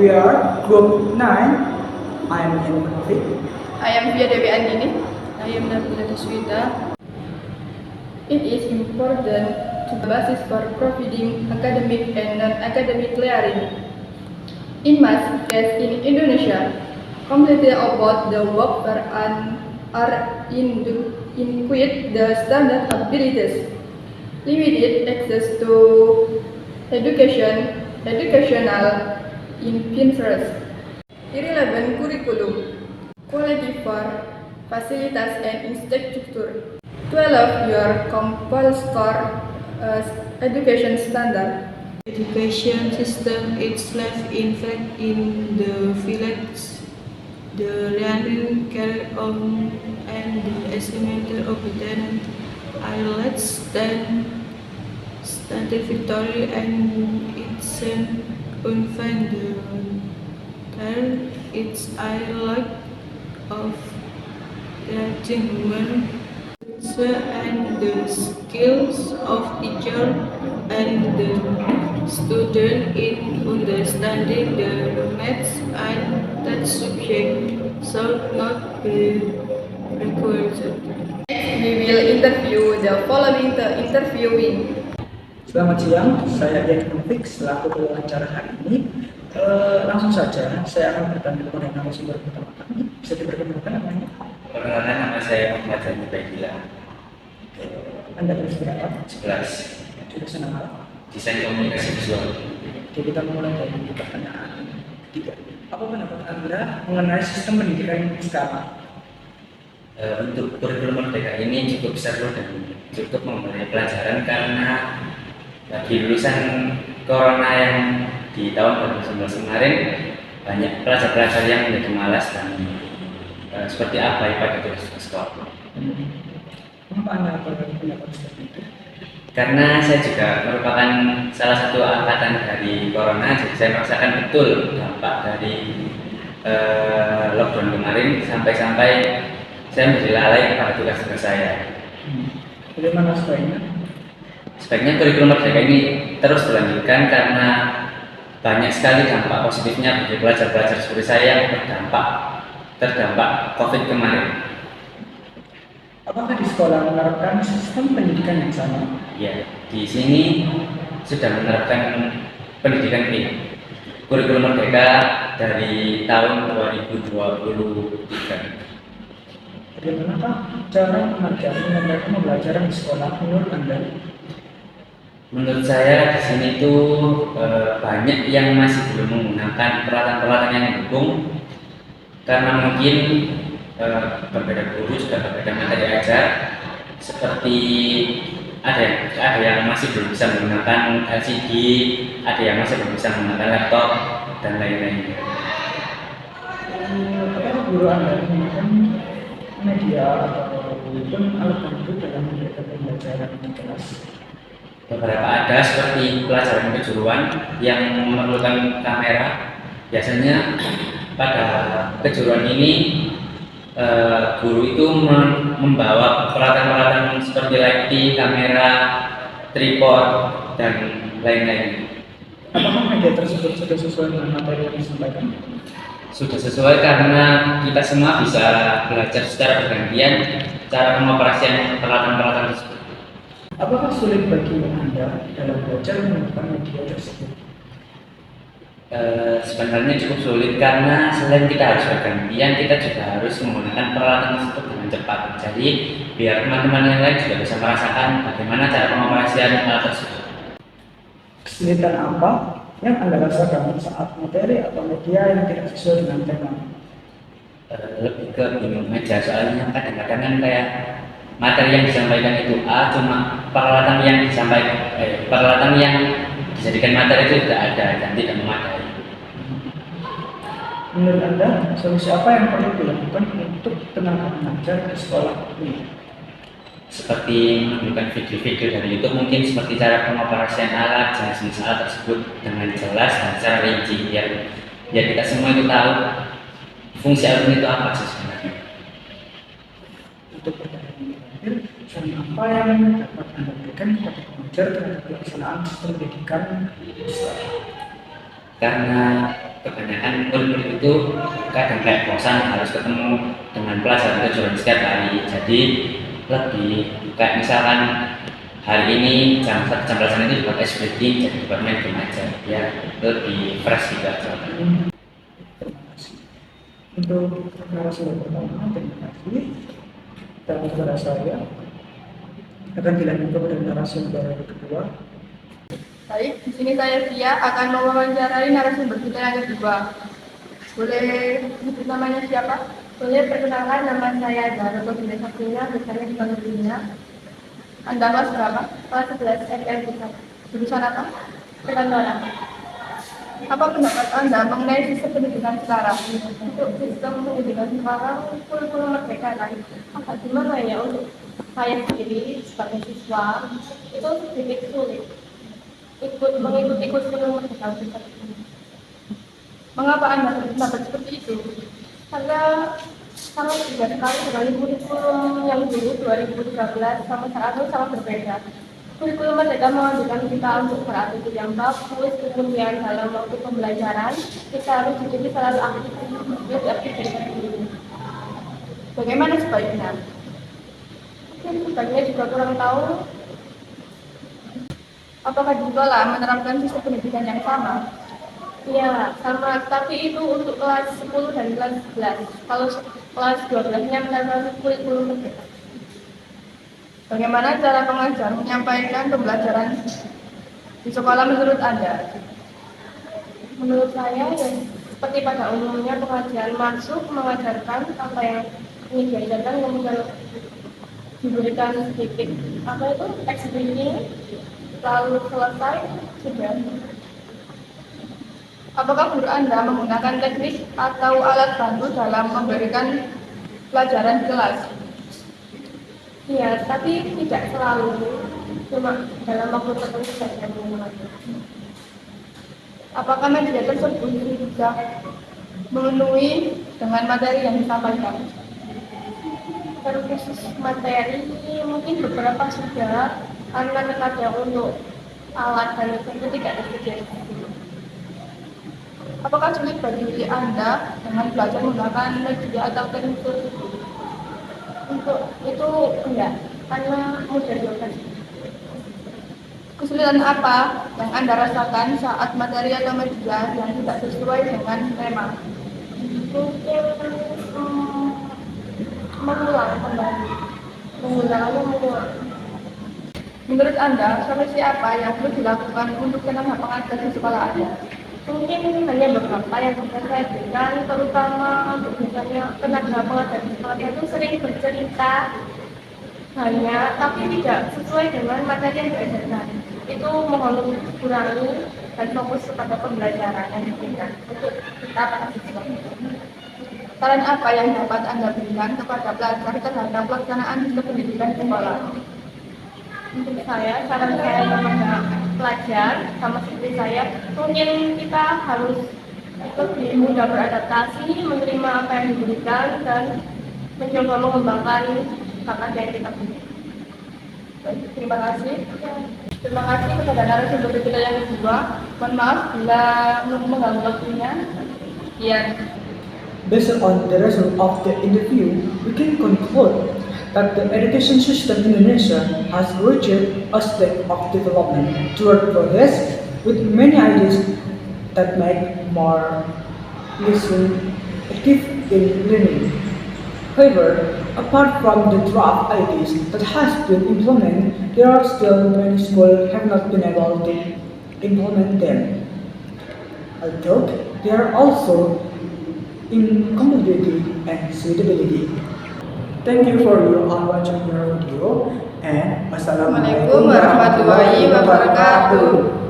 We are Group 9. I am Ian Taufik. I am Via Dewi Andini. I am Nabila Deswita. It is important to basis for providing academic and non-academic learning. In most cases in Indonesia, completely about the work are inadequate the standard abilities, limited access to educational interest, irrelevant curriculum, quality for facilities and infrastructure, 12 your compulsory education standard. Education system is left in fact in the village. The learning carried on and the estimated obedient are less than satisfactory and it's an unfounded. It's a lack of teaching human and the skills of teacher and the student in understanding the maths and that subject should not be required. Next, we will interview the following interviewing. Selamat siang, saya Ian Taufik selaku pewawancara hari ini. Langsung saja, saya akan bertanya kepada narasumber pertama kami. Bisa diperkenalkan namanya? Perkenalkan, nama saya Muhammad Zani Baikila. Anda berapa berapa? 11. Jurusan apa? Desain komunikasi visual. Oke, kita mulai dari pertanyaan ketiga. Apa pendapat Anda mengenai sistem pendidikan sekarang? Untuk kurikulum merdeka ini cukup seru dan cukup memberi pelajaran karena bagi lulusan corona yang di tahun 2019 kemarin banyak pelajar-pelajar yang menjadi malas dan seperti apa ibadah tugas sekolah. Kenapa Anda pendapat seperti itu? Karena saya juga merupakan salah satu angkatan dari corona, jadi saya merasakan betul dampak dari lockdown kemarin sampai-sampai saya menjadi lalai kepada tugas-tugas saya. Bagaimana sebaiknya? Sebaiknya kurikulum merdeka ini terus dilanjutkan karena banyak sekali dampak positifnya bagi pelajar-pelajar seperti saya yang terdampak COVID kemarin. Apakah di sekolah menerapkan sistem pendidikan yang sama? Ya, di sini sudah menerapkan pendidikan ini. Kurikulum merdeka dari tahun 2023. Bagaimanakah cara mengajarkan mereka belajar di sekolah menurut Anda? Menurut saya di sini tuh banyak yang masih belum menggunakan peralatan-peralatan yang mendukung karena mungkin berbeda guru juga berbeda materi ajar, seperti ada yang masih belum bisa menggunakan LCD, ada yang masih belum bisa menggunakan laptop dan lain-lain. Apakah guru Anda menggunakan media ataupun alat bantu dalam memberikan pembelajaran di kelas? Beberapa ada seperti pelajaran kejuruan yang memerlukan kamera. Biasanya pada kejuruan ini guru itu membawa peralatan-peralatan seperti lighting, kamera, tripod, dan lain-lain. Apakah media tersebut sudah sesuai dengan materi yang disampaikan? Sudah sesuai karena kita semua bisa belajar secara bergantian cara pengoperasian peralatan-peralatan tersebut. Apakah sulit bagi Anda dalam belajar menggunakan media tersebut? Sebenarnya cukup sulit karena selain kita harus bergantian, kita juga harus menggunakan peralatan tersebut dengan cepat. Jadi biar teman-teman yang lain juga bisa merasakan bagaimana cara pengoperasian alat tersebut. Kesulitan apa yang Anda rasakan saat materi atau media yang tidak sesuai dengan tema? Lebih ke bingung aja, soalnya kadang-kadang kan kayak materi yang disampaikan itu A, cuma peralatan yang dijadikan materi itu tidak ada dan tidak memadai. Menurut Anda, solusi apa yang perlu dilakukan untuk tenaga pengajar di sekolah ini? Seperti menunjukkan video-video dari YouTube, mungkin seperti cara pengoperasian alat, jenis-jenis alat tersebut dengan jelas dan secara rinci, biar kita semua itu tahu fungsi alat itu apa sih sebenarnya. Untuk pertanyaan terakhir, saran apa yang dapat Anda berikan kepada pengajar terhadap pelaksanaan sistem pendidikan di sekolah? Karena kebanyakan murid-murid itu kadang kayak bosan harus ketemu dengan pelajaran kejuruan setiap hari. Jadi lebih kayak misalkan hari ini jam pelajaran itu buat ice breaking, jadi buat main game aja, ya lebih fresh juga jawabannya. Terima kasih. Untuk narasumber pertama, terima kasih. Dan kepada saya akan dilanjutkan pada narasumber kedua. Baik, di sini saya Tia akan mewawancarai narasumber kita yang kedua. Boleh sebut namanya siapa? Boleh perkenalkan, nama saya Zara Bunda Saktinya, biasanya dipanggil Dunia. Anda kelas berapa? Kelas 11 SMK. Jurusan apa? Perkantoran. Apa pendapat Anda mengenai sistem pendidikan sekarang? Untuk sistem pendidikan sekarang kurikulum merdeka kan? Apa gimana ya untuk saya sendiri sebagai siswa itu sedikit sulit mengikuti kurikulum merdeka kita. Mengapa Anda berpendapat seperti itu? Karena sangat berbeda sekali dengan kurikulum yang dulu 2013 sama saat itu sangat berbeda. Kurikulum merdeka mengajarkan kita untuk berattitude yang bagus, kemudian dalam waktu pembelajaran kita harus jadi selalu aktif diri. Bagaimana sebaiknya? Mungkin sebaiknya juga kurang tahu apakah di sekolah menerapkan sistem pendidikan yang sama. Ya, sama, tapi itu untuk kelas 10 dan kelas 11. Kalau kelas 12-nya menerapkan kurikulum merdeka. Bagaimana cara pengajar menyampaikan pembelajaran di sekolah menurut Anda? Menurut saya, ya, seperti pada umumnya pengajar masuk mengajarkan apa yang ingin diajarkan, kemudian diberikan sedikit apa itu explaining, lalu selesai sudah. Apakah guru Anda menggunakan teknik atau alat bantu dalam memberikan pelajaran di kelas? Ya, tapi tidak selalu, cuma dalam waktu tertentu saja menggunakan. Apakah media tersebut juga memenuhi dengan materi yang disampaikan? Khusus materi mungkin beberapa sudah, karena terkadang untuk alat dan itu tidak tersedia. Apakah sulit bagi Anda dengan belajar menggunakan media atau teknik tersebut? Untuk itu enggak, karena mudah dioperasi. Kesulitan apa yang Anda rasakan saat materi atau media yang tidak sesuai dengan tema? Mungkin mengulang kembali, mengulang. Menurut Anda, solusi apa yang perlu dilakukan untuk tenaga pengajar di sekolah Anda? Mungkin hanya beberapa yang bisa saya berikan, terutama untuk misalnya tenaga pengajar di sekolah itu sering bercerita hanya, tapi tidak sesuai dengan materi yang diajarkan. Itu mohon kurangi dan fokus kepada pembelajaran yang diberikan untuk kita para siswa. Saran apa yang dapat Anda berikan kepada pelajar terhadap pelaksanaan sistem pendidikan sekolah? Untuk saya, saran saya kepada pelajar sama seperti saya, mungkin kita harus lebih mudah beradaptasi, menerima apa yang diberikan dan mencoba mengembangkan bakat yang kita punya. Terima kasih. Terima kasih kepada narasumber kita yang kedua. Mohon maaf bila mengganggu waktunya. Based on the result of the interview, we can conclude that the education system in Indonesia has reached a state of development toward progress with many ideas that make more listening active in learning. However, apart from the draft ideas that has been implemented, there are still many schools have not been able to implement them. Although there are also incompatibility and suitability. Thank you for your watching your video and wassalamualaikum warahmatullahi wabarakatuh.